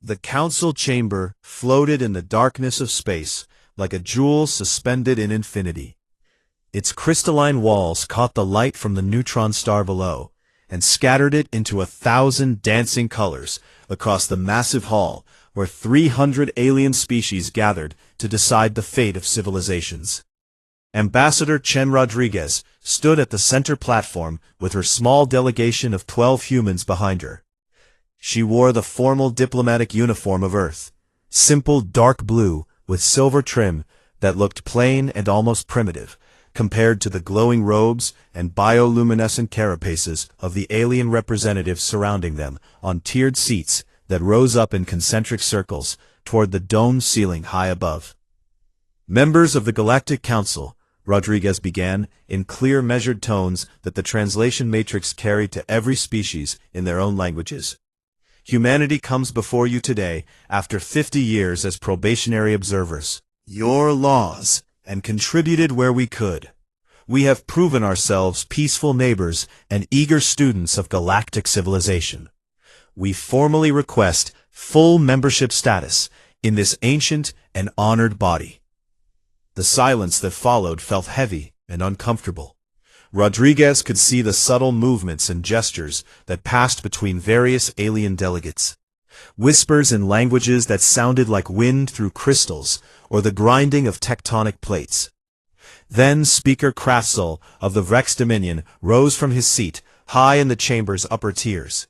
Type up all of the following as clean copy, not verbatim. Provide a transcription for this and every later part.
The council chamber floated in the darkness of space like a jewel suspended in infinity. Its crystalline walls caught the light from the neutron star below and scattered it into 1,000 dancing colors across the massive hall where 300 alien species gathered to decide the fate of civilizations. Ambassador Chen Rodriguez stood at the center platform with her small delegation of 12 humans behind her. She wore the formal diplomatic uniform of Earth, simple dark blue with silver trim that looked plain and almost primitive, compared to the glowing robes and bioluminescent carapaces of the alien representatives surrounding them on tiered seats that rose up in concentric circles toward the domed ceiling high above. Members of the Galactic Council, Rodriguez began, in clear measured tones that the translation matrix carried to every species in their own languages. Humanity comes before you today after 50 years as probationary observers. Your laws, and contributed where we could. We have proven ourselves peaceful neighbors and eager students of galactic civilization. We formally request full membership status in this ancient and honored body. The silence that followed felt heavy and uncomfortable. Rodriguez could see the subtle movements and gestures that passed between various alien delegates. Whispers in languages that sounded like wind through crystals or the grinding of tectonic plates. Then Speaker Krasul of the Vrex Dominion rose from his seat, high in the chamber's upper tiers.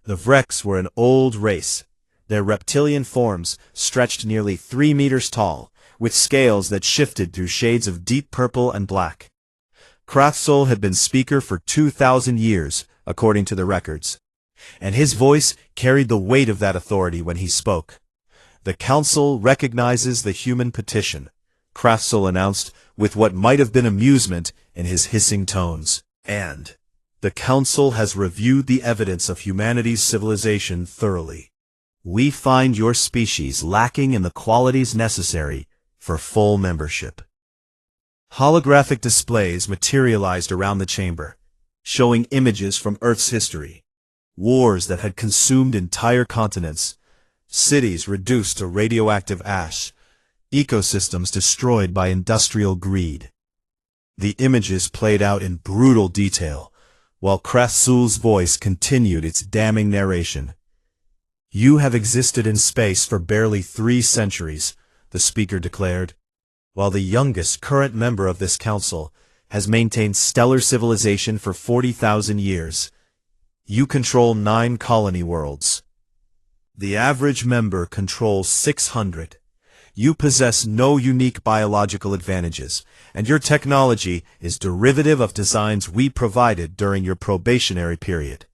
The Vrex were an old race. Their reptilian forms stretched nearly 3 meters tall, with scales that shifted through shades of deep purple and black. Krasul had been speaker for 2,000 years, according to the records, and his voice carried the weight of that authority when he spoke. The Council recognizes the human petition, Krasul announced with what might have been amusement in his hissing tones. And the Council has reviewed the evidence of humanity's civilization thoroughly. We find your species lacking in the qualities necessary for full membership. Holographic displays materialized around the chamber, showing images from Earth's history. Wars that had consumed entire continents, cities reduced to radioactive ash, ecosystems destroyed by industrial greed. The images played out in brutal detail, while Krasul's voice continued its damning narration. You have existed in space for barely 3 centuries, the speaker declared, while the youngest current member of this council has maintained stellar civilization for 40,000 years. You control 9 colony worlds. The average member controls 600. You possess no unique biological advantages, and your technology is derivative of designs we provided during your probationary period.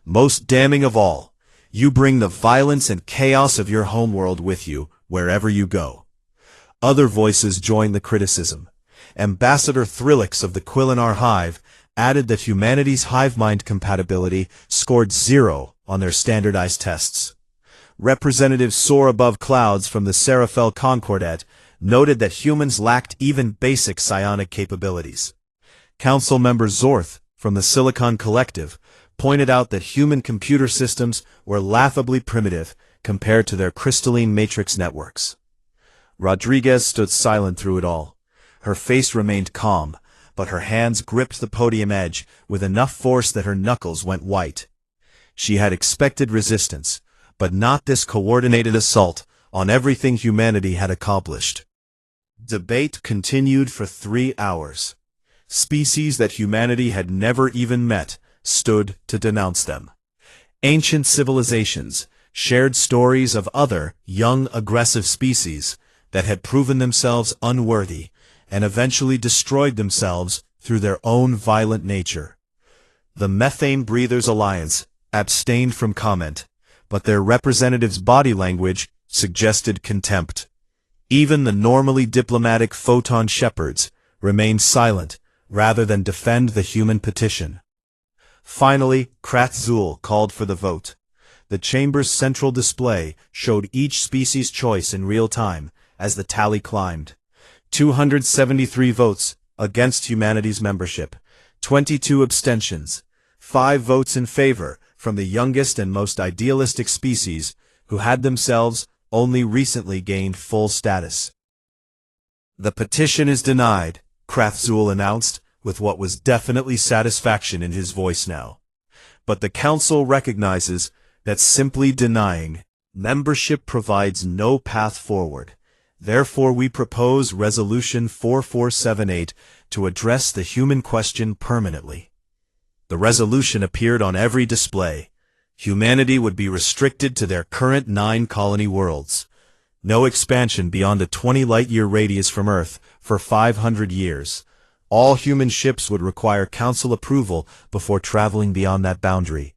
Most damning of all, you bring the violence and chaos of your homeworld with you wherever you go. Other voices joined the criticism. Ambassador Thrillix of the Quillinar Hive added that humanity's hive mind compatibility scored 0 on their standardized tests. Representative Soar Above Clouds from the Serafel Concordat noted that humans lacked even basic psionic capabilities. Council member Zorth from the Silicon Collective pointed out that human computer systems were laughably primitive compared to their crystalline matrix networks. Rodriguez stood silent through it all. Her face remained calm, but her hands gripped the podium edge with enough force that her knuckles went white. She had expected resistance, but not this coordinated assault on everything humanity had accomplished. Debate continued for 3 hours. Species that humanity had never even met stood to denounce them. Ancient civilizations shared stories of other, young, aggressive species that had proven themselves unworthy and eventually destroyed themselves through their own violent nature. The Methane Breathers Alliance abstained from comment, but their representatives' body language suggested contempt. Even the normally diplomatic Photon Shepherds remained silent rather than defend the human petition. Finally, Kratzul called for the vote. The chamber's central display showed each species' choice in real time as the tally climbed. 273 votes against humanity's membership, 22 abstentions, 5 votes in favor from the youngest and most idealistic species, who had themselves only recently gained full status. "The petition is denied," Krathzul announced, with what was definitely satisfaction in his voice now. "But the Council recognizes that simply denying membership provides no path forward. Therefore we propose Resolution 4478 to address the human question permanently." The resolution appeared on every display. Humanity would be restricted to their current 9 colony worlds. No expansion beyond a 20 light-year radius from Earth for 500 years. All human ships would require Council approval before traveling beyond that boundary.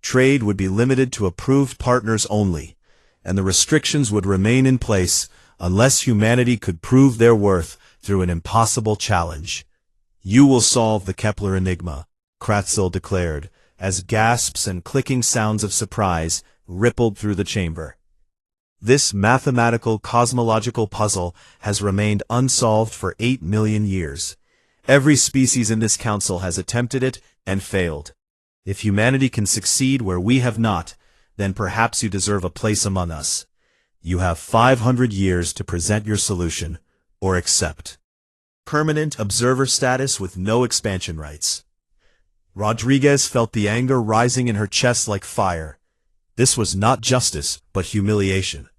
Trade would be limited to approved partners only, and the restrictions would remain in place unless humanity could prove their worth through an impossible challenge. "You will solve the Kepler enigma," Krathzul declared, as gasps and clicking sounds of surprise rippled through the chamber. "This mathematical cosmological puzzle has remained unsolved for 8 million years. Every species in this council has attempted it and failed. If humanity can succeed where we have not, then perhaps you deserve a place among us. You have 500 years to present your solution, or accept permanent observer status with no expansion rights." Rodriguez felt the anger rising in her chest like fire. This was not justice, but humiliation.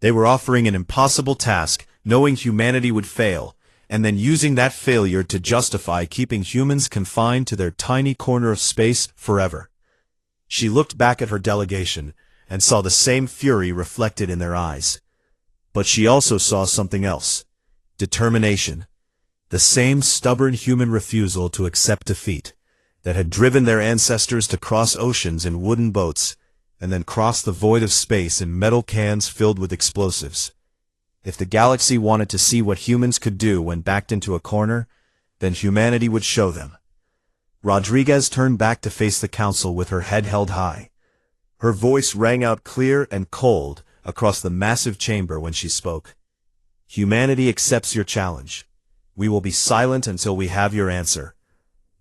They were offering an impossible task, knowing humanity would fail, and then using that failure to justify keeping humans confined to their tiny corner of space forever. She looked back at her delegation and saw the same fury reflected in their eyes. But she also saw something else: determination. The same stubborn human refusal to accept defeat that had driven their ancestors to cross oceans in wooden boats and then cross the void of space in metal cans filled with explosives. If the galaxy wanted to see what humans could do when backed into a corner, then humanity would show them. Rodriguez turned back to face the council with her head held high. Her voice rang out clear and cold across the massive chamber when she spoke. "Humanity accepts your challenge. We will be silent until we have your answer.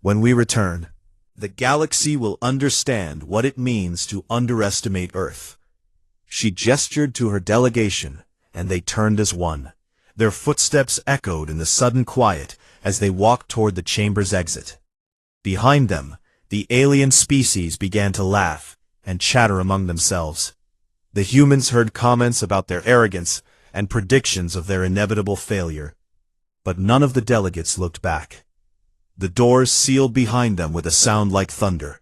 When we return, the galaxy will understand what it means to underestimate Earth." She gestured to her delegation, and they turned as one. Their footsteps echoed in the sudden quiet as they walked toward the chamber's exit. Behind them, the alien species began to laugh and chatter among themselves. The humans heard comments about their arrogance and predictions of their inevitable failure. But none of the delegates looked back. The doors sealed behind them with a sound like thunder.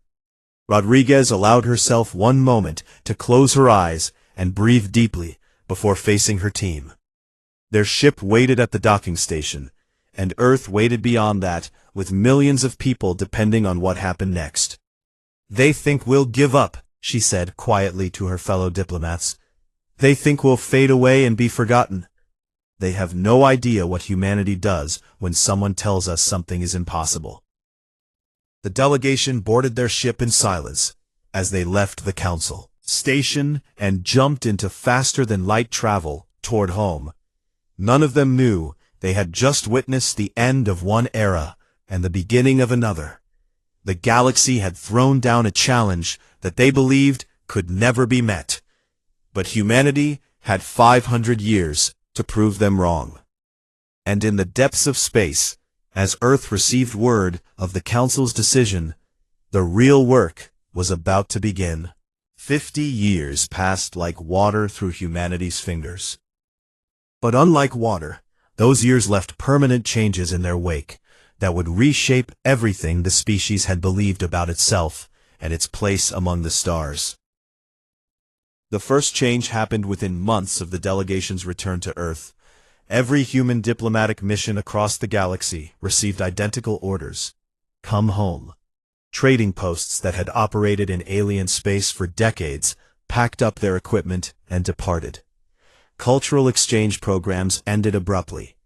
Rodriguez allowed herself one moment to close her eyes and breathe deeply before facing her team. Their ship waited at the docking station, and Earth waited beyond that, with millions of people depending on what happened next. "They think we'll give up," she said quietly to her fellow diplomats. "They think we'll fade away and be forgotten. They have no idea what humanity does when someone tells us something is impossible." The delegation boarded their ship in silence as they left the council station and jumped into faster-than-light travel toward home. None of them knew they had just witnessed the end of one era and the beginning of another. The galaxy had thrown down a challenge that they believed could never be met. But humanity had 500 years to prove them wrong. And in the depths of space, as Earth received word of the Council's decision, the real work was about to begin. 50 years passed like water through humanity's fingers. But unlike water, those years left permanent changes in their wake that would reshape everything the species had believed about itself and its place among the stars. The first change happened within months of the delegation's return to Earth. Every human diplomatic mission across the galaxy received identical orders: come home. Trading posts that had operated in alien space for decades packed up their equipment and departed. Cultural exchange programs ended abruptly.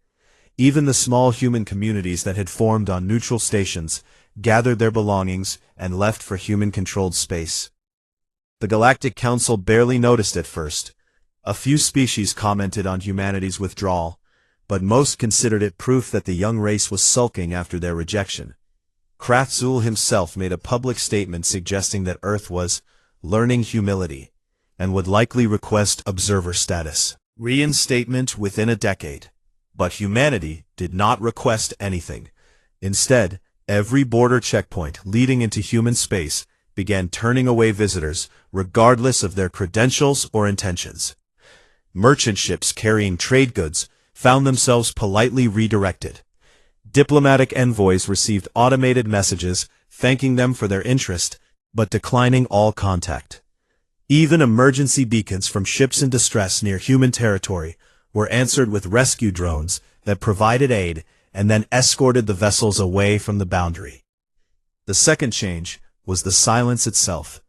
Even the small human communities that had formed on neutral stations gathered their belongings and left for human-controlled space. The Galactic Council barely noticed at first. A few species commented on humanity's withdrawal, but most considered it proof that the young race was sulking after their rejection. Krathzul himself made a public statement suggesting that Earth was learning humility, and would likely request observer status. Reinstatement within a decade. But humanity did not request anything. Instead, every border checkpoint leading into human space began turning away visitors, regardless of their credentials or intentions. Merchant ships carrying trade goods found themselves politely redirected. Diplomatic envoys received automated messages thanking them for their interest, but declining all contact. Even emergency beacons from ships in distress near human territory were answered with rescue drones that provided aid and then escorted the vessels away from the boundary. The second change was the silence itself.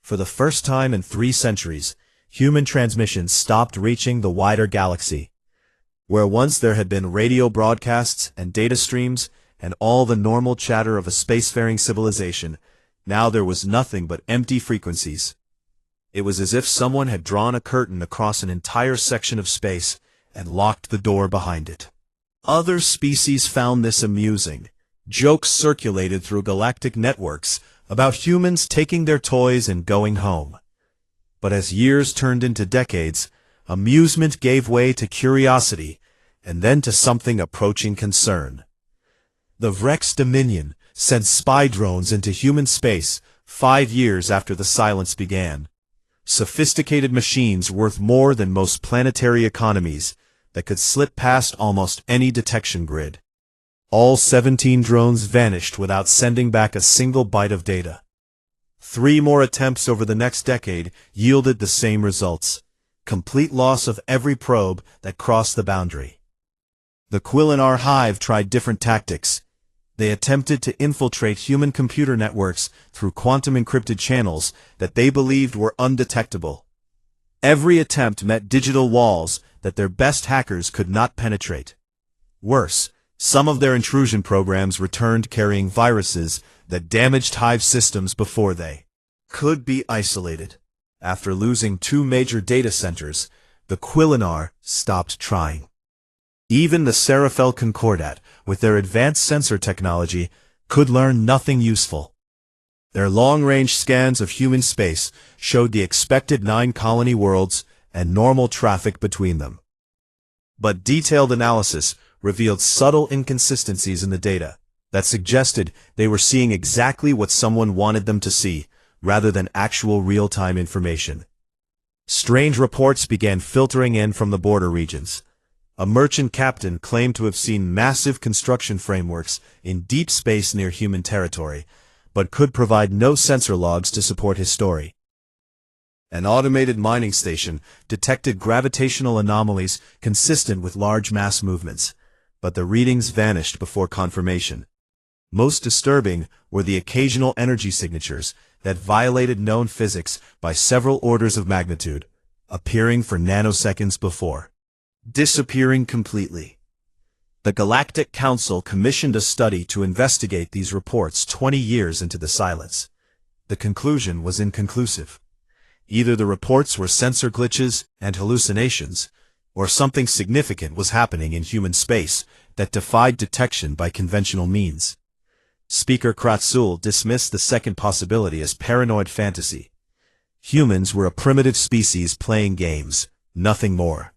For the first time in 3 centuries, human transmissions stopped reaching the wider galaxy. Where once there had been radio broadcasts and data streams and all the normal chatter of a spacefaring civilization, now there was nothing but empty frequencies. It was as if someone had drawn a curtain across an entire section of space and locked the door behind it. Other species found this amusing. Jokes circulated through galactic networks about humans taking their toys and going home. But as years turned into decades, amusement gave way to curiosity, and then to something approaching concern. The Vrex Dominion sent spy drones into human space 5 years after the silence began. Sophisticated machines worth more than most planetary economies that could slip past almost any detection grid. All 17 drones vanished without sending back a single byte of data. 3 more attempts over the next decade yielded the same results: complete loss of every probe that crossed the boundary. The Quillinar Hive tried different tactics. They attempted to infiltrate human computer networks through quantum-encrypted channels that they believed were undetectable. Every attempt met digital walls that their best hackers could not penetrate. Worse, some of their intrusion programs returned carrying viruses that damaged Hive systems before they could be isolated. After losing 2 major data centers, the Quillinar stopped trying. Even the Serafel Concordat, with their advanced sensor technology, could learn nothing useful. Their long-range scans of human space showed the expected 9 colony worlds and normal traffic between them. But detailed analysis revealed subtle inconsistencies in the data that suggested they were seeing exactly what someone wanted them to see, rather than actual real-time information. Strange reports began filtering in from the border regions. A merchant captain claimed to have seen massive construction frameworks in deep space near human territory, but could provide no sensor logs to support his story. An automated mining station detected gravitational anomalies consistent with large mass movements, but the readings vanished before confirmation. Most disturbing were the occasional energy signatures that violated known physics by several orders of magnitude, appearing for nanoseconds before disappearing completely. The Galactic Council commissioned a study to investigate these reports 20 years into the silence. The conclusion was inconclusive. Either the reports were sensor glitches and hallucinations, or something significant was happening in human space that defied detection by conventional means. Speaker Kratzul dismissed the second possibility as paranoid fantasy. Humans were a primitive species playing games, nothing more.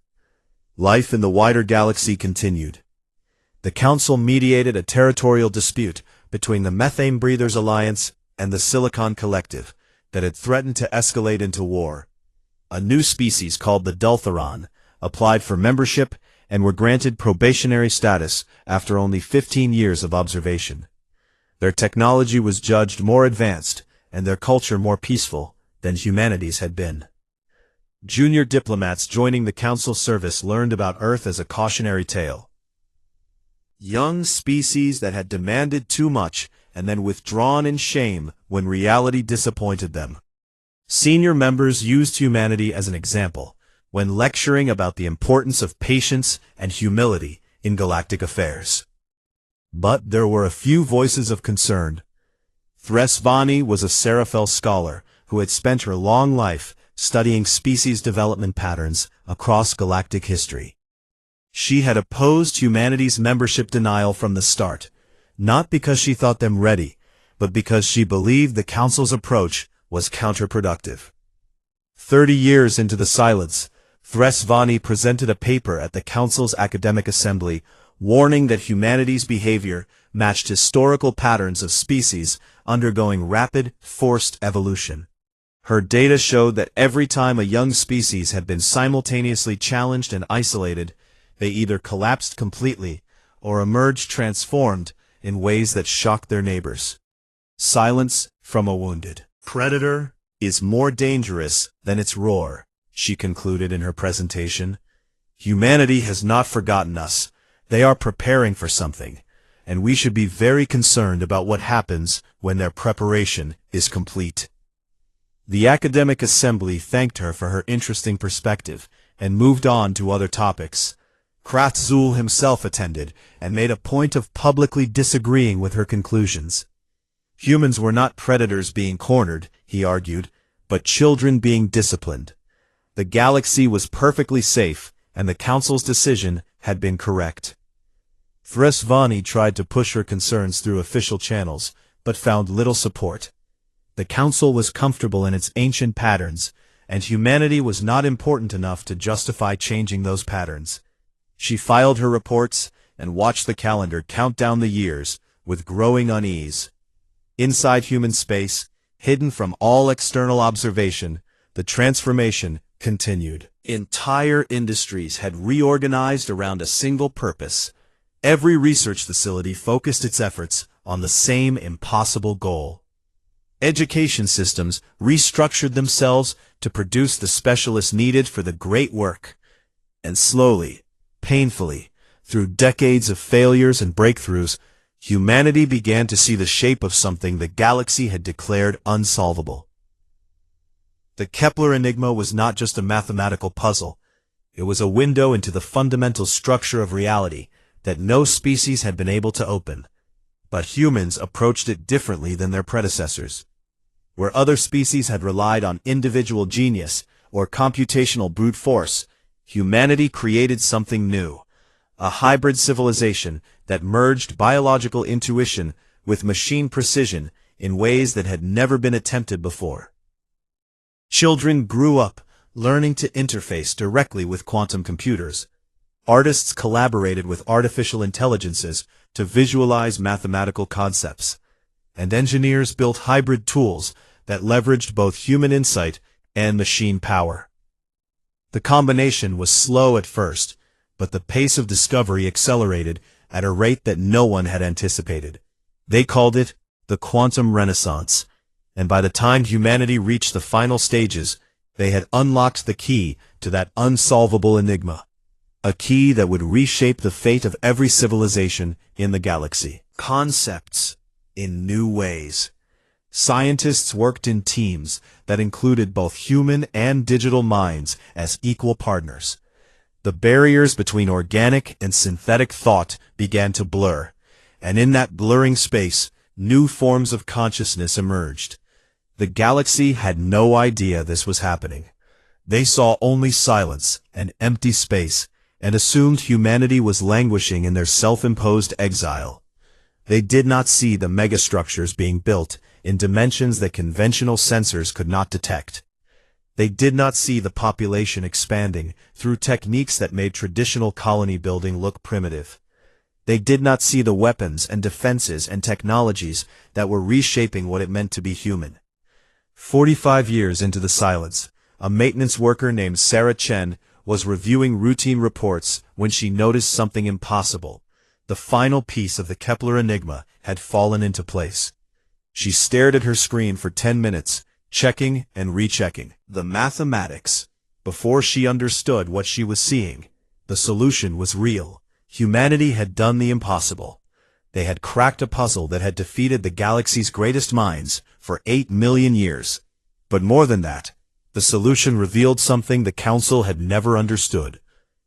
Life in the wider galaxy continued. The Council mediated a territorial dispute between the Methane Breathers Alliance and the Silicon Collective that had threatened to escalate into war. A new species called the Dultheron applied for membership and were granted probationary status after only 15 years of observation. Their technology was judged more advanced and their culture more peaceful than humanity's had been. Junior diplomats joining the Council service learned about Earth as a cautionary tale. Young species that had demanded too much and then withdrawn in shame when reality disappointed them. Senior members used humanity as an example when lecturing about the importance of patience and humility in galactic affairs. But there were a few voices of concern. Thresvani was a Serafel scholar who had spent her long life studying species development patterns across galactic history. She had opposed humanity's membership denial from the start, not because she thought them ready, but because she believed the Council's approach was counterproductive. 30 years into the silence, Thresvani presented a paper at the Council's Academic Assembly, warning that humanity's behavior matched historical patterns of species undergoing rapid, forced evolution. Her data showed that every time a young species had been simultaneously challenged and isolated, they either collapsed completely or emerged transformed in ways that shocked their neighbors. Silence from a wounded predator is more dangerous than its roar, she concluded in her presentation. Humanity has not forgotten us. They are preparing for something, and we should be very concerned about what happens when their preparation is complete. The Academic Assembly thanked her for her interesting perspective and moved on to other topics. Kratzul himself attended and made a point of publicly disagreeing with her conclusions. Humans were not predators being cornered, he argued, but children being disciplined. The galaxy was perfectly safe, and the Council's decision had been correct. Thresvani tried to push her concerns through official channels, but found little support. The Council was comfortable in its ancient patterns, and humanity was not important enough to justify changing those patterns. She filed her reports and watched the calendar count down the years with growing unease. Inside human space, hidden from all external observation, the transformation continued. Entire industries had reorganized around a single purpose. Every research facility focused its efforts on the same impossible goal. Education systems restructured themselves to produce the specialists needed for the great work. And slowly, painfully, through decades of failures and breakthroughs, humanity began to see the shape of something the galaxy had declared unsolvable. The Kepler enigma was not just a mathematical puzzle. It was a window into the fundamental structure of reality that no species had been able to open. But humans approached it differently than their predecessors. Where other species had relied on individual genius or computational brute force, humanity created something new, a hybrid civilization that merged biological intuition with machine precision in ways that had never been attempted before. Children grew up learning to interface directly with quantum computers. Artists collaborated with artificial intelligences to visualize mathematical concepts, and engineers built hybrid tools that leveraged both human insight and machine power. The combination was slow at first, but the pace of discovery accelerated at a rate that no one had anticipated. They called it the Quantum Renaissance, and by the time humanity reached the final stages, they had unlocked the key to that unsolvable enigma, a key that would reshape the fate of every civilization in the galaxy. Concepts in new ways. Scientists worked in teams that included both human and digital minds as equal partners. The barriers between organic and synthetic thought began to blur, and in that blurring space, new forms of consciousness emerged. The galaxy had no idea this was happening. They saw only silence and empty space, and assumed humanity was languishing in their self-imposed exile. They did not see the megastructures being built in dimensions that conventional sensors could not detect. They did not see the population expanding through techniques that made traditional colony building look primitive. They did not see the weapons and defenses and technologies that were reshaping what it meant to be human. 45 years into the silence, a maintenance worker named Sarah Chen was reviewing routine reports when she noticed something impossible. The final piece of the Kepler enigma had fallen into place. She stared at her screen for 10 minutes, checking and rechecking the mathematics. Before she understood what she was seeing, the solution was real. Humanity had done the impossible. They had cracked a puzzle that had defeated the galaxy's greatest minds for 8 million years. But more than that, the solution revealed something the Council had never understood.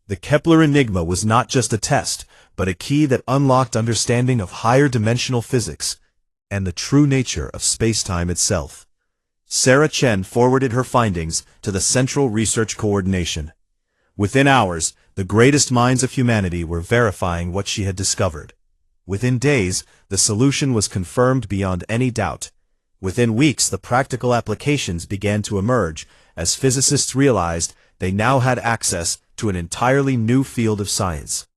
The Kepler enigma was not just a test, but a key that unlocked understanding of higher dimensional physics and the true nature of space-time itself. Sarah Chen forwarded her findings to the Central Research Coordination. Within hours, the greatest minds of humanity were verifying what she had discovered. Within days, the solution was confirmed beyond any doubt. Within weeks, the practical applications began to emerge as physicists realized they now had access to an entirely new field of science.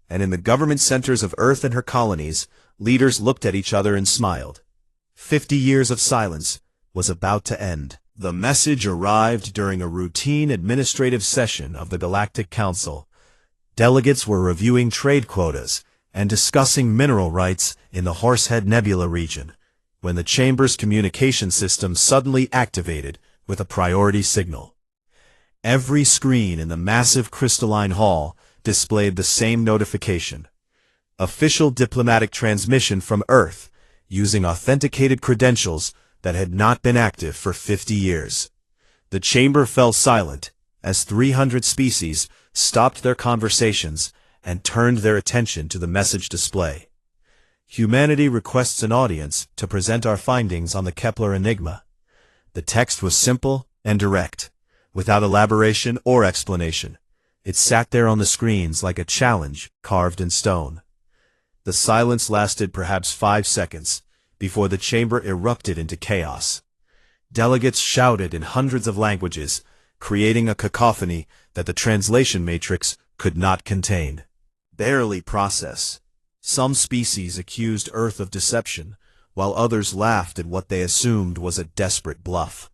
And in the government centers of Earth and her colonies, leaders looked at each other and smiled. 50 years of silence was about to end. The message arrived during a routine administrative session of the Galactic Council. Delegates were reviewing trade quotas and discussing mineral rights in the Horsehead Nebula region, when the chamber's communication system suddenly activated with a priority signal. Every screen in the massive crystalline hall displayed the same notification. Official diplomatic transmission from Earth, using authenticated credentials that had not been active for 50 years. The chamber fell silent as 300 species stopped their conversations and turned their attention to the message display. Humanity requests an audience to present our findings on the Kepler Enigma. The text was simple and direct, without elaboration or explanation. It sat there on the screens like a challenge carved in stone. The silence lasted perhaps 5 seconds, before the chamber erupted into chaos. Delegates shouted in hundreds of languages, creating a cacophony that the translation matrix could not contain. Barely process. Some species accused Earth of deception, while others laughed at what they assumed was a desperate bluff.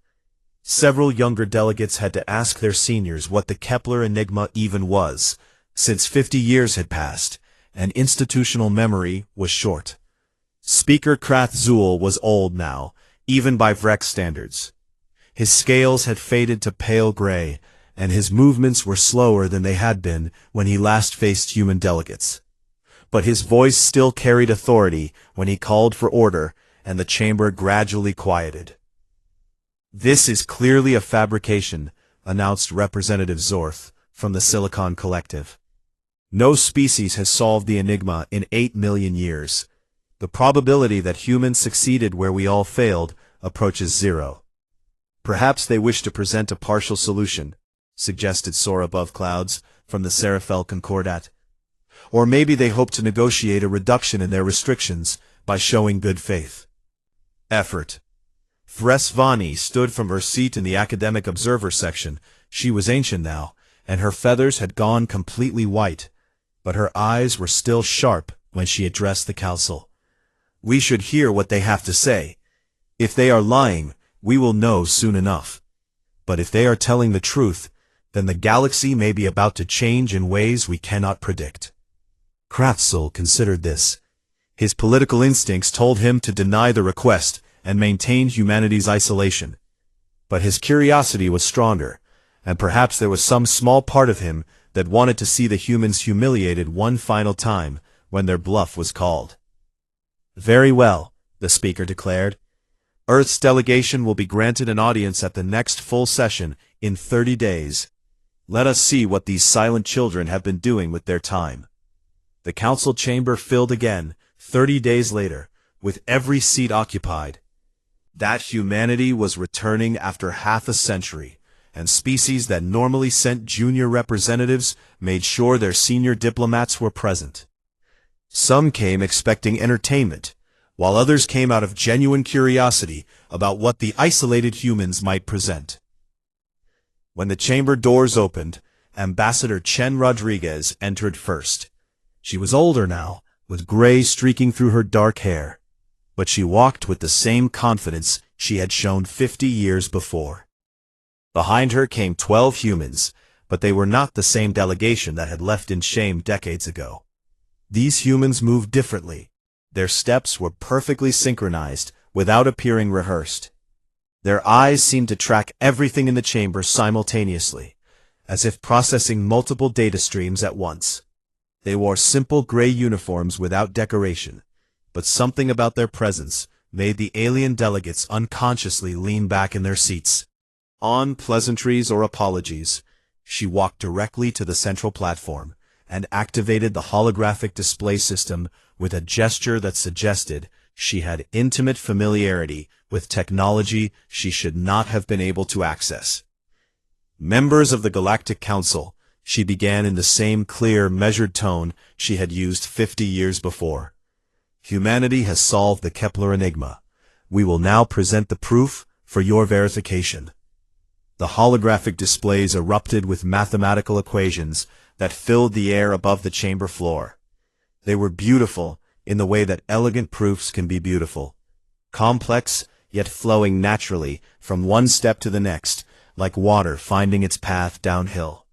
Several younger delegates had to ask their seniors what the Kepler Enigma even was, since 50 years had passed, and institutional memory was short. Speaker Krath-Zul was old now, even by Vrek standards. His scales had faded to pale gray, and his movements were slower than they had been when he last faced human delegates. But his voice still carried authority when he called for order, and the chamber gradually quieted. "This is clearly a fabrication," announced Representative Zorth from the Silicon Collective. "No species has solved the enigma in 8 million years. The probability that humans succeeded where we all failed approaches 0. "Perhaps they wish to present a partial solution," suggested Soar Above Clouds from the Serafel Concordat. "Or maybe they hope to negotiate a reduction in their restrictions by showing good faith." Effort. Thresvani stood from her seat in the academic observer section. She was ancient now, and her feathers had gone completely white, but her eyes were still sharp when she addressed the council. "We should hear what they have to say. If they are lying, we will know soon enough. But if they are telling the truth, then the galaxy may be about to change in ways we cannot predict." Kratzl considered this. His political instincts told him to deny the request and maintain humanity's isolation. But his curiosity was stronger, and perhaps there was some small part of him that wanted to see the humans humiliated one final time when their bluff was called. "Very well," the speaker declared. "Earth's delegation will be granted an audience at the next full session in 30 days. Let us see what these silent children have been doing with their time." The council chamber filled again, 30 days later, with every seat occupied. That humanity was returning after half a century, and species that normally sent junior representatives made sure their senior diplomats were present. Some came expecting entertainment, while others came out of genuine curiosity about what the isolated humans might present. When the chamber doors opened, Ambassador Chen Rodriguez entered first. She was older now, with gray streaking through her dark hair, but she walked with the same confidence she had shown 50 years before. Behind her came 12 humans, but they were not the same delegation that had left in shame decades ago. These humans moved differently. Their steps were perfectly synchronized, without appearing rehearsed. Their eyes seemed to track everything in the chamber simultaneously, as if processing multiple data streams at once. They wore simple gray uniforms without decoration, but something about their presence made the alien delegates unconsciously lean back in their seats. On pleasantries or apologies, she walked directly to the central platform and activated the holographic display system with a gesture that suggested she had intimate familiarity with technology she should not have been able to access. "Members of the Galactic Council," she began in the same clear, measured tone she had used 50 years before. "Humanity has solved the Kepler Enigma. We will now present the proof for your verification." The holographic displays erupted with mathematical equations that filled the air above the chamber floor. They were beautiful in the way that elegant proofs can be beautiful. Complex, yet flowing naturally from one step to the next, like water finding its path downhill.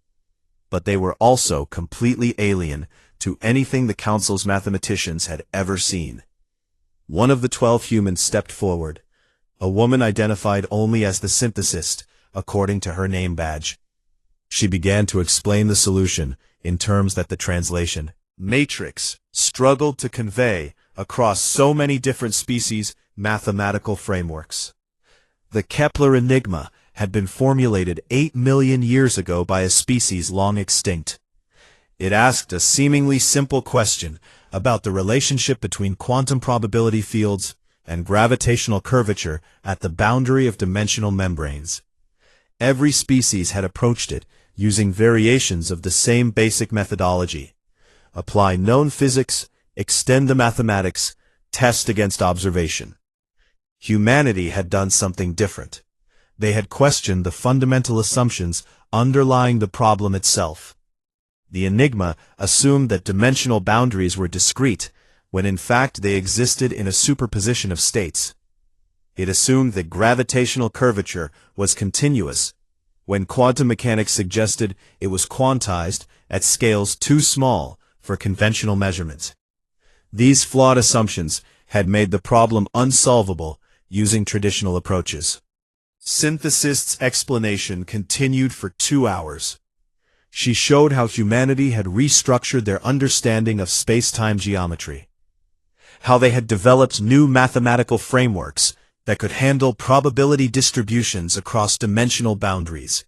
But they were also completely alien to anything the Council's mathematicians had ever seen. One of the 12 humans stepped forward, a woman identified only as the synthesist, according to her name badge. She began to explain the solution in terms that the translation matrix struggled to convey across so many different species' mathematical frameworks. The Kepler enigma had been formulated 8 million years ago by a species long extinct. It asked a seemingly simple question about the relationship between quantum probability fields and gravitational curvature at the boundary of dimensional membranes. Every species had approached it using variations of the same basic methodology. Apply known physics, extend the mathematics, test against observation. Humanity had done something different. They had questioned the fundamental assumptions underlying the problem itself. The enigma assumed that dimensional boundaries were discrete, when in fact they existed in a superposition of states. It assumed that gravitational curvature was continuous, when quantum mechanics suggested it was quantized at scales too small for conventional measurements. These flawed assumptions had made the problem unsolvable using traditional approaches. Synthesist's explanation continued for 2 hours. She showed how humanity had restructured their understanding of space-time geometry, how they had developed new mathematical frameworks that could handle probability distributions across dimensional boundaries,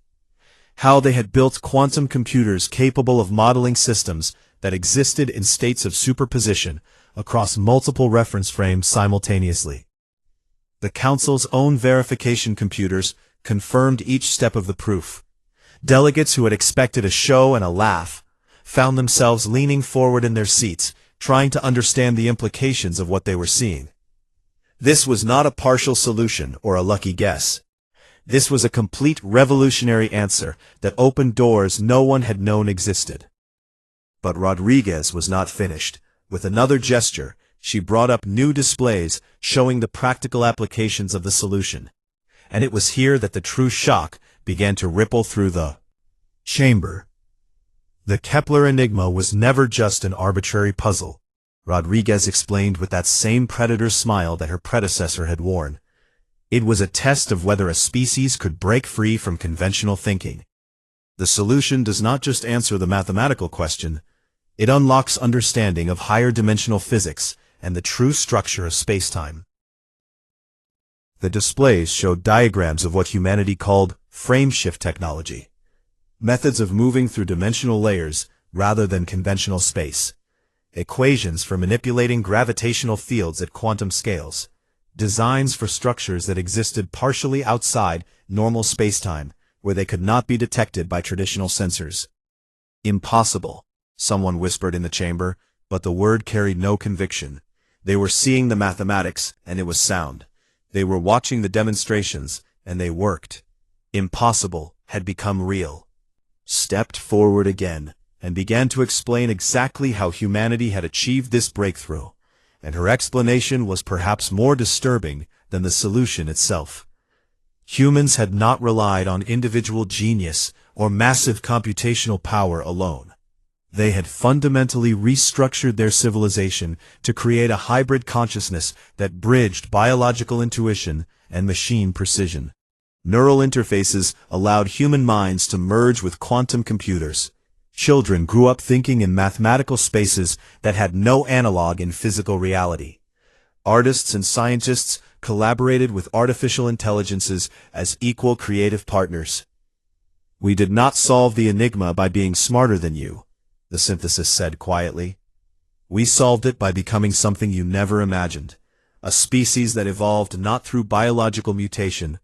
how they had built quantum computers capable of modeling systems that existed in states of superposition across multiple reference frames simultaneously. The Council's own verification computers confirmed each step of the proof. Delegates who had expected a show and a laugh found themselves leaning forward in their seats, trying to understand the implications of what they were seeing. This was not a partial solution or a lucky guess. This was a complete revolutionary answer that opened doors no one had known existed. But Rodriguez was not finished. With another gesture, she brought up new displays showing the practical applications of the solution. And it was here that the true shock began to ripple through the chamber. The Kepler enigma was never just an arbitrary puzzle, Rodriguez explained with that same predator smile that her predecessor had worn. It was a test of whether a species could break free from conventional thinking. The solution does not just answer the mathematical question, it unlocks understanding of higher dimensional physics and the true structure of spacetime. The displays showed diagrams of what humanity called frame-shift technology, methods of moving through dimensional layers rather than conventional space, equations for manipulating gravitational fields at quantum scales, designs for structures that existed partially outside normal spacetime where they could not be detected by traditional sensors. Impossible, someone whispered in the chamber, but the word carried no conviction. They were seeing the mathematics, and it was sound. They were watching the demonstrations, and they worked. Impossible had become real. Stepped forward again, and began to explain exactly how humanity had achieved this breakthrough, and her explanation was perhaps more disturbing than the solution itself. Humans had not relied on individual genius or massive computational power alone. They had fundamentally restructured their civilization to create a hybrid consciousness that bridged biological intuition and machine precision. Neural interfaces allowed human minds to merge with quantum computers. Children grew up thinking in mathematical spaces that had no analog in physical reality. Artists and scientists collaborated with artificial intelligences as equal creative partners. "We did not solve the enigma by being smarter than you," the synthesis said quietly. "We solved it by becoming something you never imagined, a species that evolved not through biological mutation,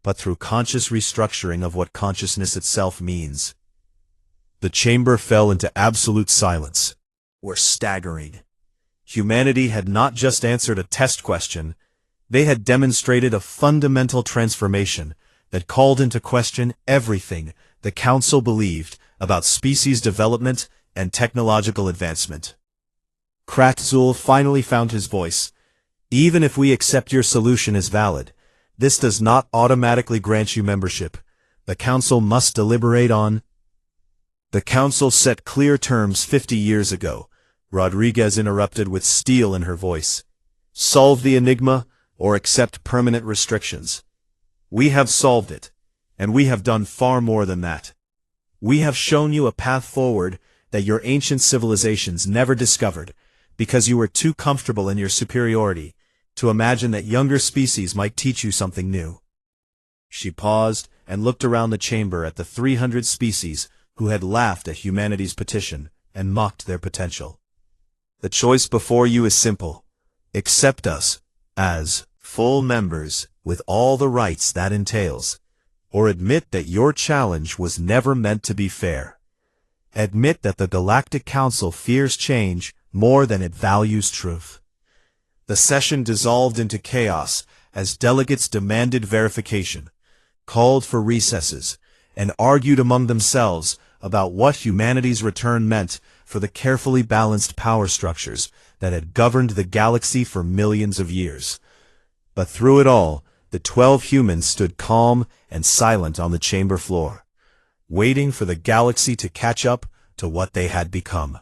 but through conscious restructuring of what consciousness itself means." The chamber fell into absolute silence. Were staggering. Humanity had not just answered a test question, they had demonstrated a fundamental transformation that called into question everything the Council believed about species development and technological advancement. Kratzul finally found his voice. Even if we accept your solution as valid, this does not automatically grant you membership. The Council must deliberate on. The Council set clear terms 50 years ago, Rodriguez interrupted with steel in her voice. Solve the enigma or accept permanent restrictions. We have solved it, and we have done far more than that. We have shown you a path forward that your ancient civilizations never discovered, because you were too comfortable in your superiority to imagine that younger species might teach you something new. She paused and looked around the chamber at the 300 species who had laughed at humanity's petition and mocked their potential. The choice before you is simple. Accept us as full members with all the rights that entails, or admit that your challenge was never meant to be fair. Admit that the Galactic Council fears change more than it values truth. The session dissolved into chaos as delegates demanded verification, called for recesses, and argued among themselves about what humanity's return meant for the carefully balanced power structures that had governed the galaxy for millions of years. But through it all, the 12 humans stood calm and silent on the chamber floor, waiting for the galaxy to catch up to what they had become.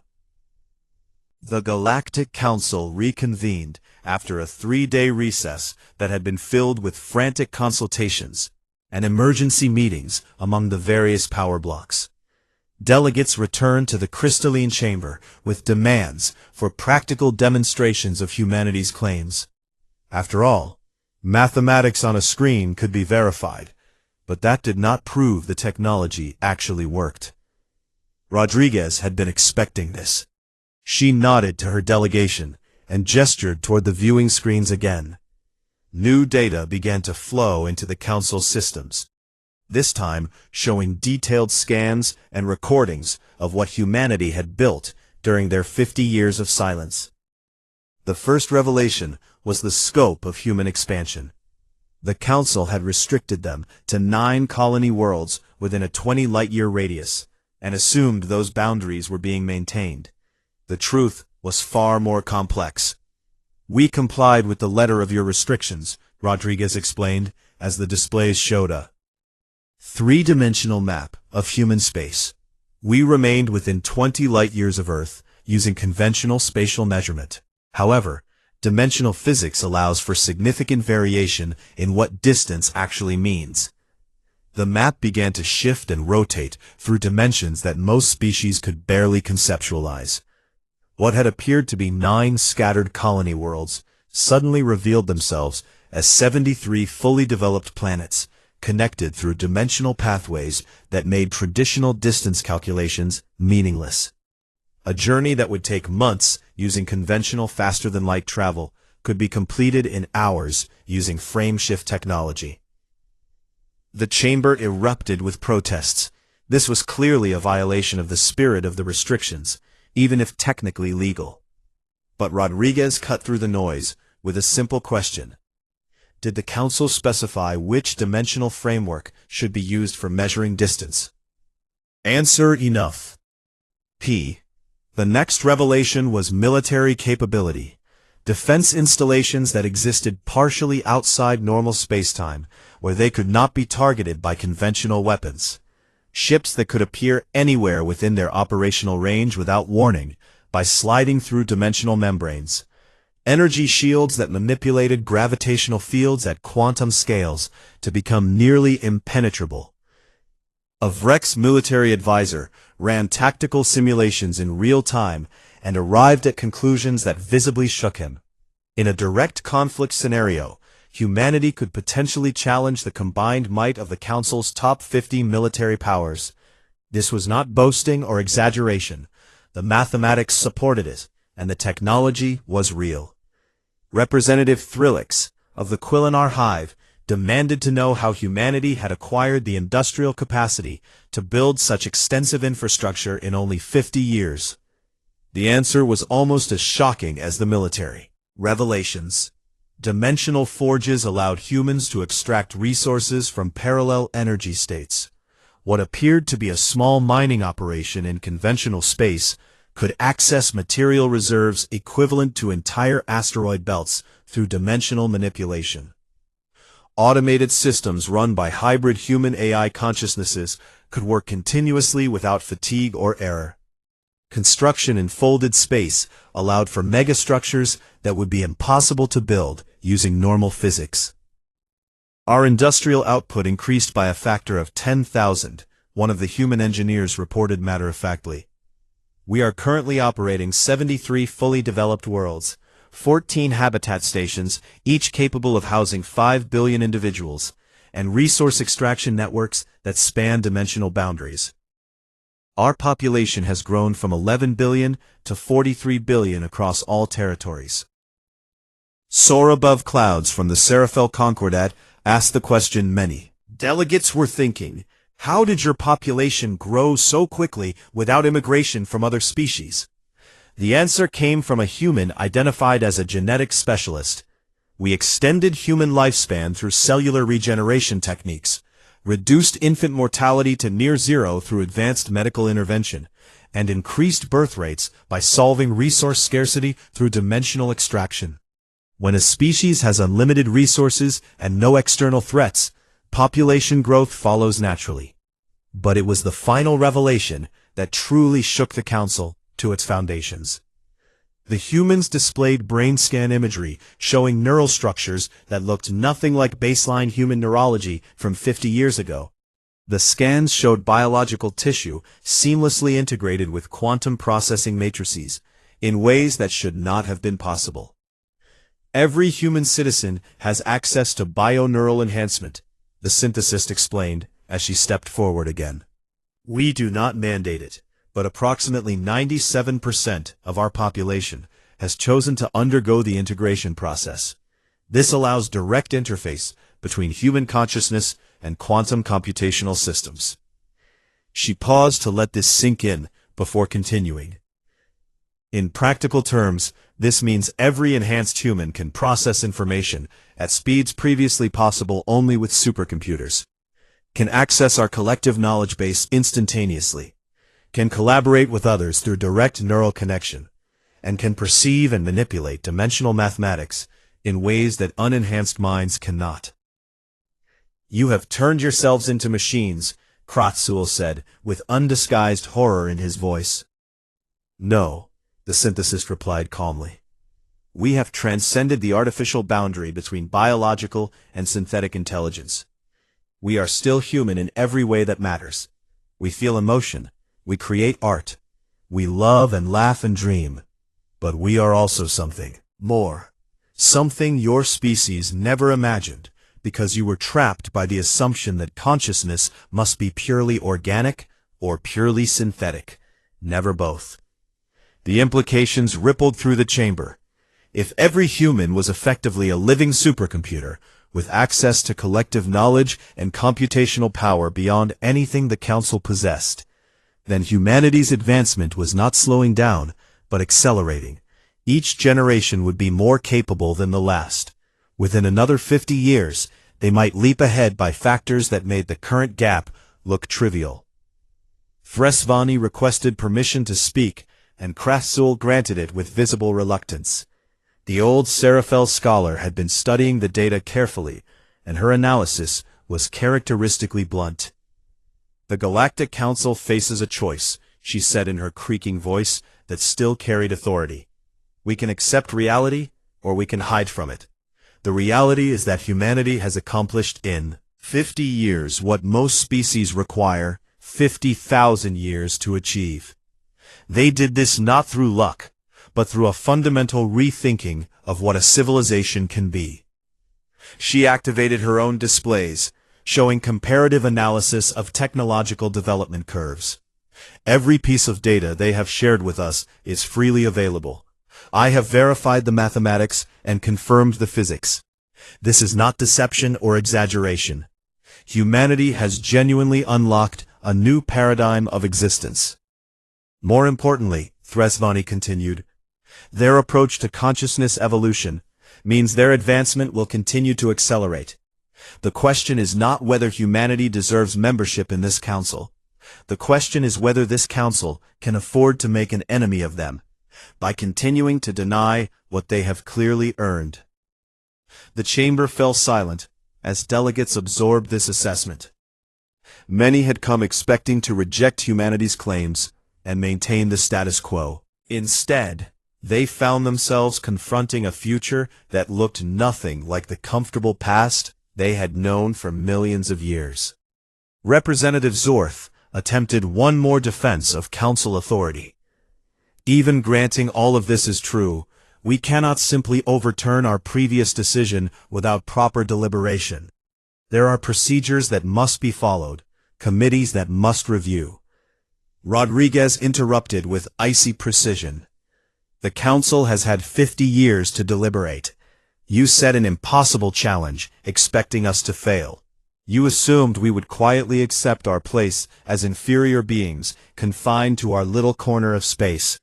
The Galactic Council reconvened after a 3-day recess that had been filled with frantic consultations and emergency meetings among the various power blocks. Delegates returned to the crystalline chamber with demands for practical demonstrations of humanity's claims. After all, mathematics on a screen could be verified, but that did not prove the technology actually worked. Rodriguez had been expecting this. She nodded to her delegation and gestured toward the viewing screens again. New data began to flow into the Council's systems, this time showing detailed scans and recordings of what humanity had built during their 50 years of silence. The first revelation was the scope of human expansion. The Council had restricted them to 9 colony worlds within a 20-light-year radius, and assumed those boundaries were being maintained. The truth was far more complex. We complied with the letter of your restrictions, Rodriguez explained, as the displays showed a 3-dimensional map of human space. We remained within 20 light-years of Earth, using conventional spatial measurement. However, dimensional physics allows for significant variation in what distance actually means. The map began to shift and rotate through dimensions that most species could barely conceptualize. What had appeared to be 9 scattered colony worlds suddenly revealed themselves as 73 fully developed planets, connected through dimensional pathways that made traditional distance calculations meaningless. A journey that would take months using conventional faster-than-light travel could be completed in hours using frame-shift technology. The chamber erupted with protests. This was clearly a violation of the spirit of the restrictions, even if technically legal. But Rodriguez cut through the noise with a simple question. Did the Council specify which dimensional framework should be used for measuring distance? Answer: enough. P. The next revelation was military capability. Defense installations that existed partially outside normal spacetime, where they could not be targeted by conventional weapons. Ships that could appear anywhere within their operational range without warning, by sliding through dimensional membranes. Energy shields that manipulated gravitational fields at quantum scales to become nearly impenetrable. A Vrex military advisor ran tactical simulations in real time and arrived at conclusions that visibly shook him. In a direct conflict scenario, humanity could potentially challenge the combined might of the Council's top 50 military powers. This was not boasting or exaggeration. The mathematics supported it, and the technology was real. Representative Thrillix, of the Quillinar Hive, demanded to know how humanity had acquired the industrial capacity to build such extensive infrastructure in only 50 years. The answer was almost as shocking as the military revelations. Dimensional forges allowed humans to extract resources from parallel energy states. What appeared to be a small mining operation in conventional space could access material reserves equivalent to entire asteroid belts through dimensional manipulation. Automated systems run by hybrid human-AI consciousnesses could work continuously without fatigue or error. Construction in folded space allowed for megastructures that would be impossible to build using normal physics. Our industrial output increased by a factor of 10,000, one of the human engineers reported matter-of-factly. We are currently operating 73 fully developed worlds, 14 habitat stations, each capable of housing 5 billion individuals, and resource extraction networks that span dimensional boundaries. Our population has grown from 11 billion to 43 billion across all territories. Soar above clouds from the Serafel Concordat asked the question many delegates were thinking: how did your population grow so quickly without immigration from other species? The answer came from a human identified as a genetic specialist. We extended human lifespan through cellular regeneration techniques, reduced infant mortality to near zero through advanced medical intervention, and increased birth rates by solving resource scarcity through dimensional extraction. When a species has unlimited resources and no external threats, population growth follows naturally. But it was the final revelation that truly shook the Council to its foundations. The humans displayed brain scan imagery showing neural structures that looked nothing like baseline human neurology from 50 years ago. The scans showed biological tissue seamlessly integrated with quantum processing matrices in ways that should not have been possible. Every human citizen has access to bioneural enhancement, the synthesist explained as she stepped forward again. We do not mandate it, but approximately 97% of our population has chosen to undergo the integration process. This allows direct interface between human consciousness and quantum computational systems. She paused to let this sink in before continuing. In practical terms, this means every enhanced human can process information at speeds previously possible only with supercomputers, can access our collective knowledge base instantaneously, can collaborate with others through direct neural connection, and can perceive and manipulate dimensional mathematics in ways that unenhanced minds cannot. You have turned yourselves into machines, Kratzul said, with undisguised horror in his voice. No, the synthesist replied calmly. We have transcended the artificial boundary between biological and synthetic intelligence. We are still human in every way that matters. We feel emotion. We create art. We love and laugh and dream. But we are also something more. Something your species never imagined, because you were trapped by the assumption that consciousness must be purely organic or purely synthetic. Never both. The implications rippled through the chamber. If every human was effectively a living supercomputer, with access to collective knowledge and computational power beyond anything the Council possessed, then humanity's advancement was not slowing down, but accelerating. Each generation would be more capable than the last. Within another 50 years, they might leap ahead by factors that made the current gap look trivial. Fresvani requested permission to speak, and Kratzul granted it with visible reluctance. The old Serafel scholar had been studying the data carefully, and her analysis was characteristically blunt. The Galactic Council faces a choice, she said in her creaking voice that still carried authority. We can accept reality, or we can hide from it. The reality is that humanity has accomplished in 50 years what most species require 50,000 years to achieve. They did this not through luck, but through a fundamental rethinking of what a civilization can be. She activated her own displays, showing comparative analysis of technological development curves. Every piece of data they have shared with us is freely available. I have verified the mathematics and confirmed the physics. This is not deception or exaggeration. Humanity has genuinely unlocked a new paradigm of existence. More importantly, Thresvani continued, their approach to consciousness evolution, means their advancement will continue to accelerate. The question is not whether humanity deserves membership in this council. The question is whether this council can afford to make an enemy of them by continuing to deny what they have clearly earned. The chamber fell silent as delegates absorbed this assessment. Many had come expecting to reject humanity's claims and maintain the status quo. Instead, they found themselves confronting a future that looked nothing like the comfortable past they had known for millions of years. Representative Zorth attempted one more defense of council authority. Even granting all of this is true, we cannot simply overturn our previous decision without proper deliberation. There are procedures that must be followed, committees that must review. Rodriguez interrupted with icy precision. The council has had 50 years to deliberate. You set an impossible challenge, expecting us to fail. You assumed we would quietly accept our place as inferior beings, confined to our little corner of space.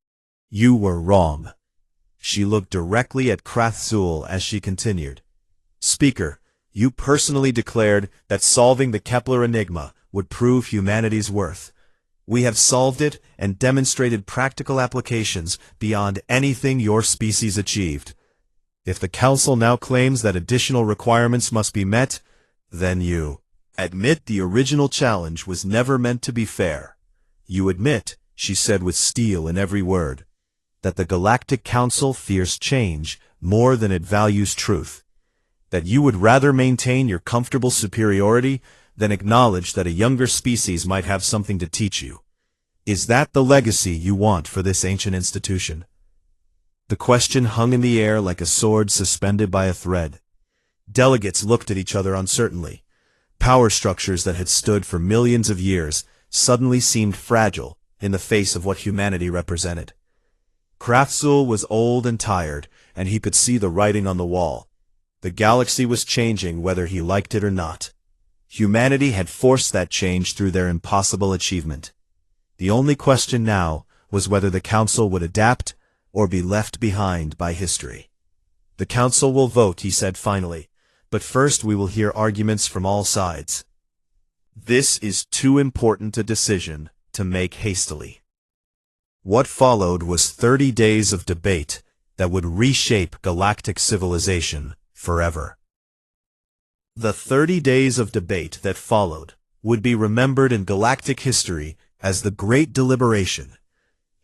You were wrong. She looked directly at Krathzul as she continued. Speaker, you personally declared that solving the Kepler enigma would prove humanity's worth. We have solved it and demonstrated practical applications beyond anything your species achieved. If the Council now claims that additional requirements must be met, then you admit the original challenge was never meant to be fair. You admit, she said with steel in every word, that the Galactic Council fears change more than it values truth. That you would rather maintain your comfortable superiority than acknowledge that a younger species might have something to teach you. Is that the legacy you want for this ancient institution? The question hung in the air like a sword suspended by a thread. Delegates looked at each other uncertainly. Power structures that had stood for millions of years suddenly seemed fragile in the face of what humanity represented. Krathzul was old and tired, and he could see the writing on the wall. The galaxy was changing whether he liked it or not. Humanity had forced that change through their impossible achievement. The only question now was whether the Council would adapt or be left behind by history. The Council will vote, he said finally, but first we will hear arguments from all sides. This is too important a decision to make hastily. What followed was 30 days of debate that would reshape galactic civilization forever. The 30 days of debate that followed would be remembered in galactic history as the Great Deliberation.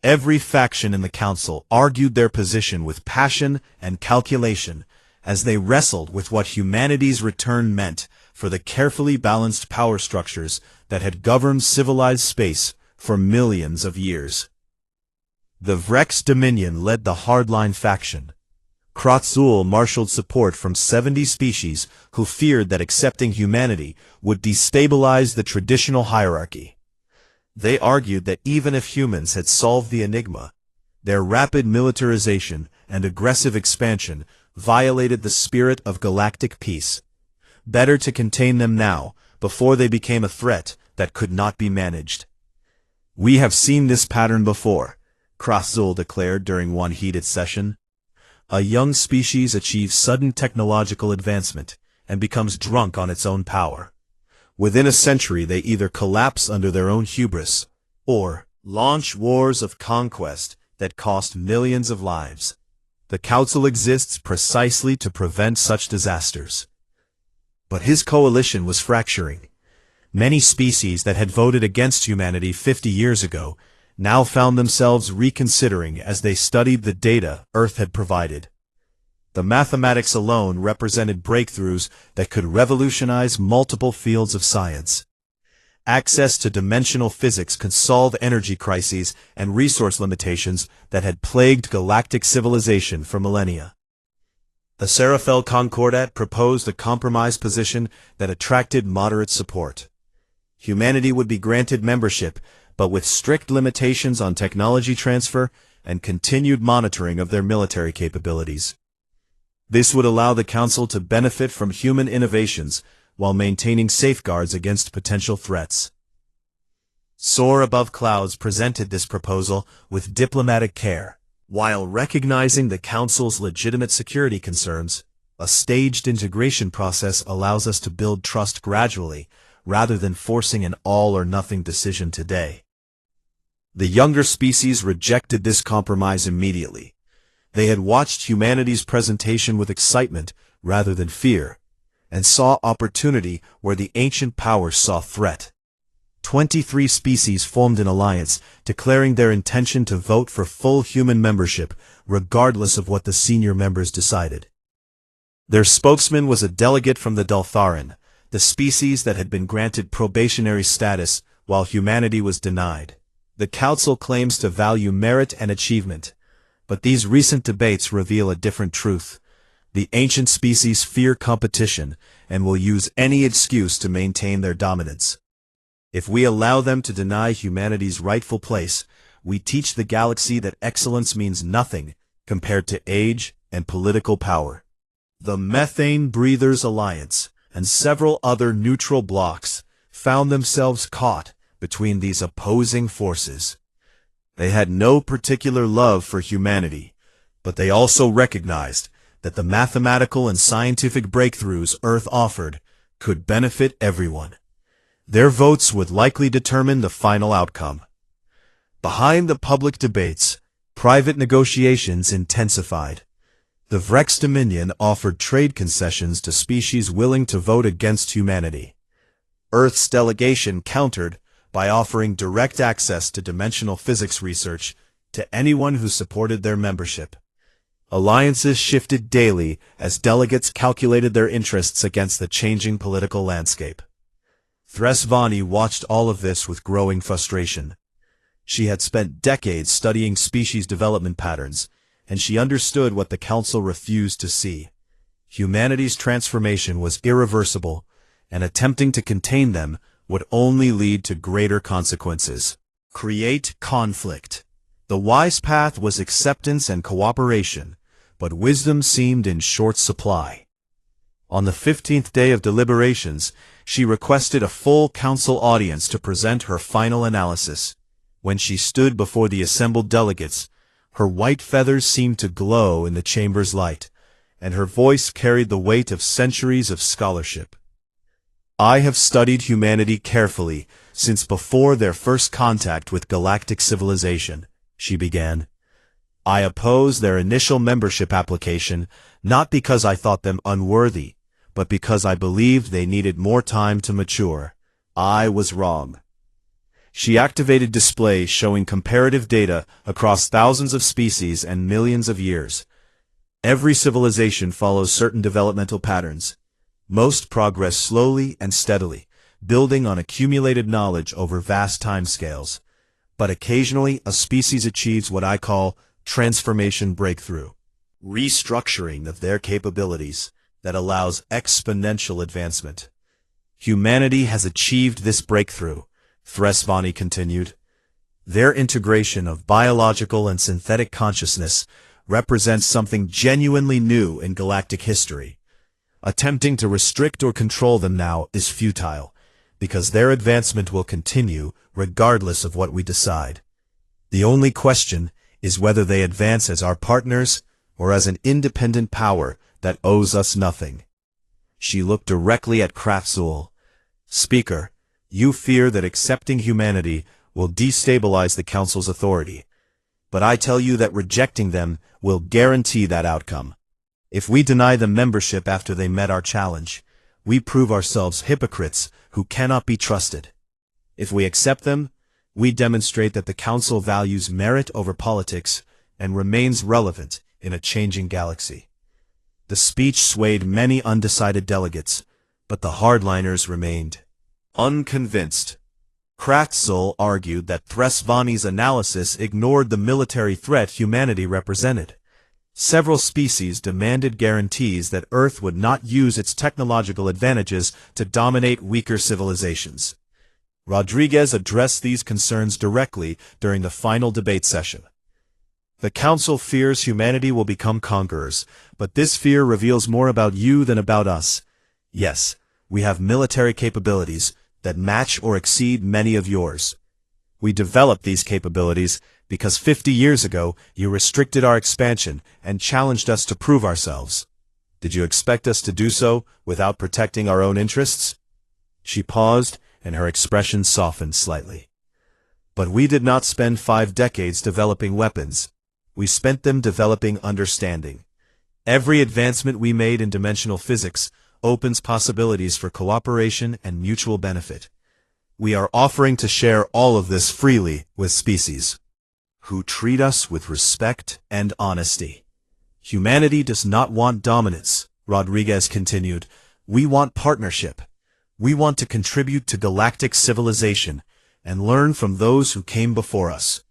Every faction in the Council argued their position with passion and calculation as they wrestled with what humanity's return meant for the carefully balanced power structures that had governed civilized space for millions of years. The Vrex Dominion led the hardline faction. Krathzul marshaled support from 70 species who feared that accepting humanity would destabilize the traditional hierarchy. They argued that even if humans had solved the enigma, their rapid militarization and aggressive expansion violated the spirit of galactic peace. Better to contain them now, before they became a threat that could not be managed. We have seen this pattern before, Krathzul declared during one heated session. A young species achieves sudden technological advancement and becomes drunk on its own power. Within a century they either collapse under their own hubris, or launch wars of conquest that cost millions of lives. The Council exists precisely to prevent such disasters. But his coalition was fracturing. Many species that had voted against humanity 50 years ago now found themselves reconsidering as they studied the data Earth had provided. The mathematics alone represented breakthroughs that could revolutionize multiple fields of science. Access to dimensional physics could solve energy crises and resource limitations that had plagued galactic civilization for millennia. The Serafel Concordat proposed a compromise position that attracted moderate support. Humanity would be granted membership, but with strict limitations on technology transfer and continued monitoring of their military capabilities. This would allow the Council to benefit from human innovations while maintaining safeguards against potential threats. Soar Above Clouds presented this proposal with diplomatic care. While recognizing the Council's legitimate security concerns, A staged integration process allows us to build trust gradually, rather than forcing an all-or-nothing decision today. The younger species rejected this compromise immediately. They had watched humanity's presentation with excitement rather than fear, and saw opportunity where the ancient powers saw threat. 23 species formed an alliance, declaring their intention to vote for full human membership, regardless of what the senior members decided. Their spokesman was a delegate from the Daltharan, the species that had been granted probationary status while humanity was denied. The Council claims to value merit and achievement, but these recent debates reveal a different truth. The ancient species fear competition and will use any excuse to maintain their dominance. If we allow them to deny humanity's rightful place, we teach the galaxy that excellence means nothing compared to age and political power. The Methane Breathers Alliance and several other neutral blocs found themselves caught between these opposing forces. They had no particular love for humanity, but they also recognized that the mathematical and scientific breakthroughs Earth offered could benefit everyone. Their votes would likely determine the final outcome. Behind the public debates, private negotiations intensified. The Vrex Dominion offered trade concessions to species willing to vote against humanity. Earth's delegation countered by offering direct access to dimensional physics research to anyone who supported their membership. Alliances shifted daily as delegates calculated their interests against the changing political landscape. Thresvani watched all of this with growing frustration. She had spent decades studying species development patterns, and she understood what the Council refused to see. Humanity's transformation was irreversible, and attempting to contain them would only lead to greater consequences. Create conflict. The wise path was acceptance and cooperation, but wisdom seemed in short supply. On the 15th day of deliberations, she requested a full council audience to present her final analysis. When she stood before the assembled delegates, her white feathers seemed to glow in the chamber's light, and her voice carried the weight of centuries of scholarship. I have studied humanity carefully since before their first contact with galactic civilization, she began. I oppose their initial membership application not because I thought them unworthy, but because I believed they needed more time to mature. I was wrong. She activated displays showing comparative data across thousands of species and millions of years. Every civilization follows certain developmental patterns. Most progress slowly and steadily, building on accumulated knowledge over vast timescales. But occasionally, a species achieves what I call transformation breakthrough, restructuring of their capabilities that allows exponential advancement. Humanity has achieved this breakthrough, Thresvani continued. Their integration of biological and synthetic consciousness represents something genuinely new in galactic history. Attempting to restrict or control them now is futile, because their advancement will continue regardless of what we decide. The only question is whether they advance as our partners or as an independent power that owes us nothing. She looked directly at Kraftzool. Speaker, you fear that accepting humanity will destabilize the Council's authority. But I tell you that rejecting them will guarantee that outcome. If we deny them membership after they met our challenge, we prove ourselves hypocrites who cannot be trusted. If we accept them, we demonstrate that the Council values merit over politics and remains relevant in a changing galaxy. The speech swayed many undecided delegates, but the hardliners remained unconvinced. Kraftzool argued that Thresvani's analysis ignored the military threat humanity represented. Several species demanded guarantees that Earth would not use its technological advantages to dominate weaker civilizations. Rodriguez addressed these concerns directly during the final debate session. The Council fears humanity will become conquerors, but this fear reveals more about you than about us. Yes, we have military capabilities that match or exceed many of yours. We developed these capabilities because 50 years ago you restricted our expansion and challenged us to prove ourselves. Did you expect us to do so without protecting our own interests? She paused, and her expression softened slightly. But we did not spend 5 decades developing weapons. We spent them developing understanding. Every advancement we made in dimensional physics opens possibilities for cooperation and mutual benefit. We are offering to share all of this freely with species who treat us with respect and honesty. Humanity does not want dominance, Rodriguez continued. We want partnership. We want to contribute to galactic civilization and learn from those who came before us.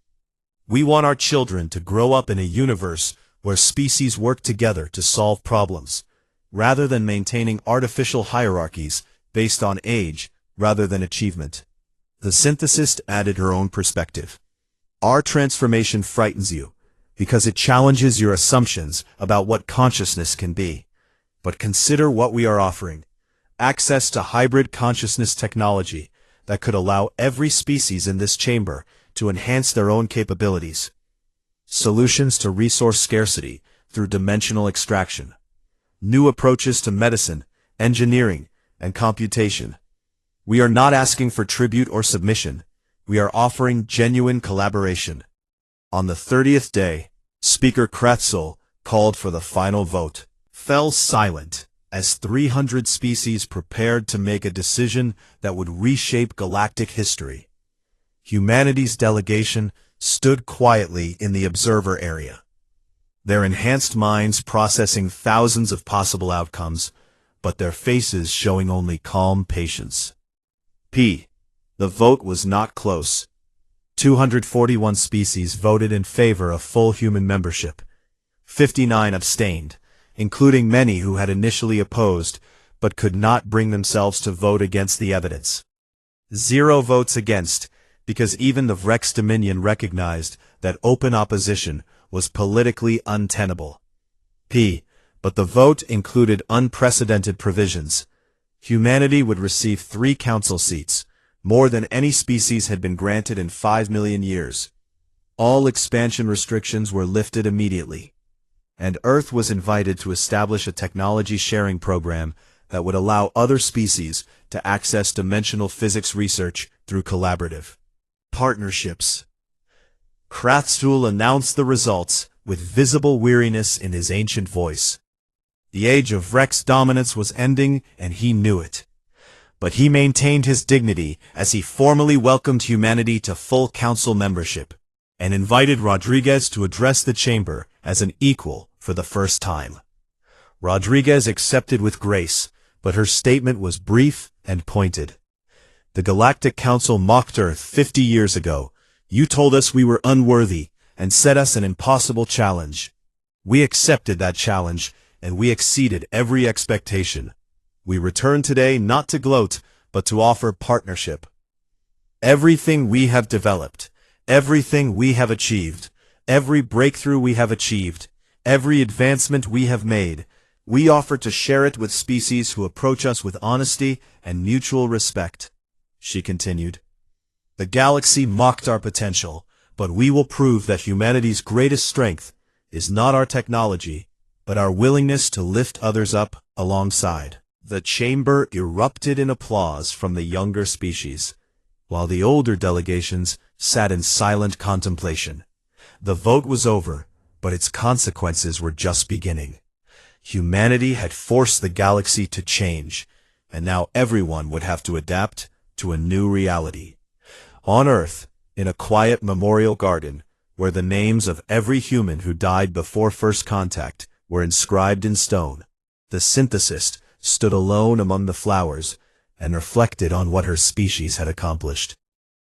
We want our children to grow up in a universe where species work together to solve problems, rather than maintaining artificial hierarchies based on age rather than achievement. The synthesist added her own perspective. Our transformation frightens you, because it challenges your assumptions about what consciousness can be. But consider what we are offering: access to hybrid consciousness technology that could allow every species in this chamber to enhance their own capabilities. Solutions to resource scarcity through dimensional extraction. New approaches to medicine, engineering, and computation. We are not asking for tribute or submission. We are offering genuine collaboration. On the 30th day, Speaker Kretzel called for the final vote. Fell silent as 300 species prepared to make a decision that would reshape galactic history. Humanity's delegation stood quietly in the observer area, their enhanced minds processing thousands of possible outcomes, but their faces showing only calm patience. The vote was not close. 241 species voted in favor of full human membership. 59 abstained, including many who had initially opposed, but could not bring themselves to vote against the evidence. 0 votes against, because even the Vrex Dominion recognized that open opposition was politically untenable. But the vote included unprecedented provisions. Humanity would receive 3 council seats, more than any species had been granted in 5 million years. All expansion restrictions were lifted immediately, and Earth was invited to establish a technology sharing program that would allow other species to access dimensional physics research through collaborative partnerships. Kratzel announced the results with visible weariness in his ancient voice. The age of Vrex dominance was ending, and he knew it. But he maintained his dignity as he formally welcomed humanity to full council membership, and invited Rodriguez to address the chamber as an equal for the first time. Rodriguez accepted with grace, but her statement was brief and pointed. The Galactic Council mocked Earth 50 years ago. You told us we were unworthy and set us an impossible challenge. We accepted that challenge, and we exceeded every expectation. We return today not to gloat, but to offer partnership. Everything we have developed, everything we have achieved, every breakthrough we have achieved, every advancement we have made, we offer to share it with species who approach us with honesty and mutual respect. She continued. The galaxy mocked our potential, but we will prove that humanity's greatest strength is not our technology, but our willingness to lift others up alongside. The chamber erupted in applause from the younger species, while the older delegations sat in silent contemplation. The vote was over, but its consequences were just beginning. Humanity had forced the galaxy to change, and now everyone would have to adapt to a new reality. On Earth, in a quiet memorial garden, where the names of every human who died before first contact were inscribed in stone, the synthesist stood alone among the flowers and reflected on what her species had accomplished.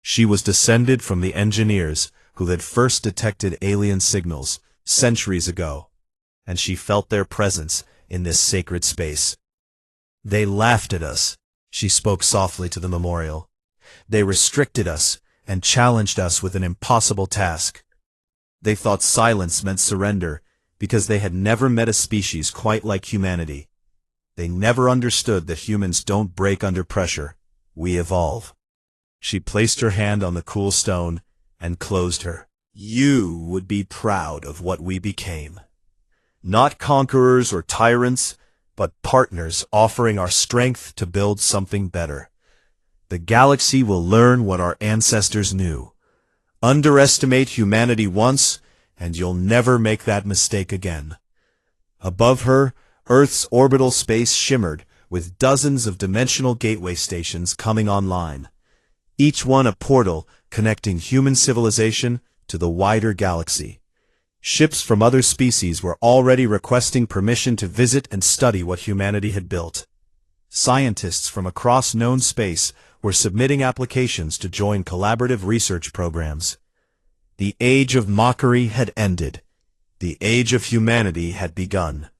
She was descended from the engineers who had first detected alien signals centuries ago, and she felt their presence in this sacred space. They laughed at us, she spoke softly to the memorial. They restricted us and challenged us with an impossible task. They thought silence meant surrender because they had never met a species quite like humanity. They never understood that humans don't break under pressure. We evolve. She placed her hand on the cool stone and closed her. You would be proud of what we became. Not conquerors or tyrants, but partners offering our strength to build something better. The galaxy will learn what our ancestors knew. Underestimate humanity once, and you'll never make that mistake again. Above her, Earth's orbital space shimmered, with dozens of dimensional gateway stations coming online. Each one a portal connecting human civilization to the wider galaxy. Ships from other species were already requesting permission to visit and study what humanity had built. Scientists from across known space were submitting applications to join collaborative research programs. The age of mockery had ended. The age of humanity had begun.